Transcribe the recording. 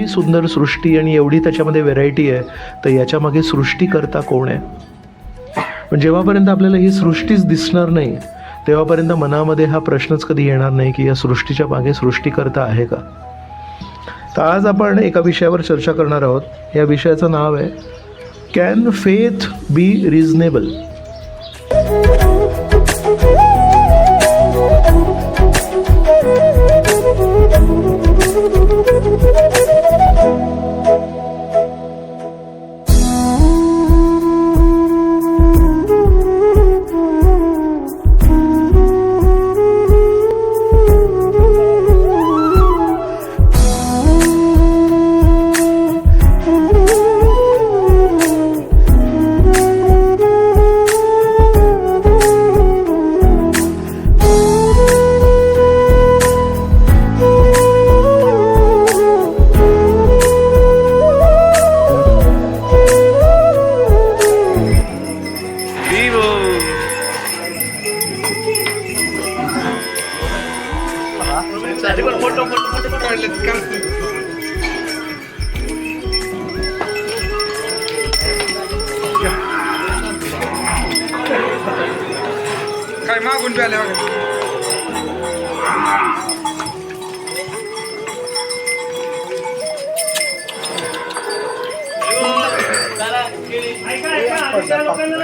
सुंदर सृष्टी आणि एवढी त्याच्यामध्ये व्हेरायटी आहे, तर याच्या मागे सृष्टीकर्ता कोण आहे? पण जेव्हापर्यंत आपल्याला ही सृष्टीच दिसणार नाही तेव्हापर्यंत मनामध्ये हा प्रश्नच कधी येणार नाही की या सृष्टीच्या मागे सृष्टीकर्ता आहे का. तर आज आपण एका विषयावर चर्चा करणार आहोत. या विषयाचं नाव आहे कॅन फेथ बी रिझनेबल. काय मागून प्याले लोकांना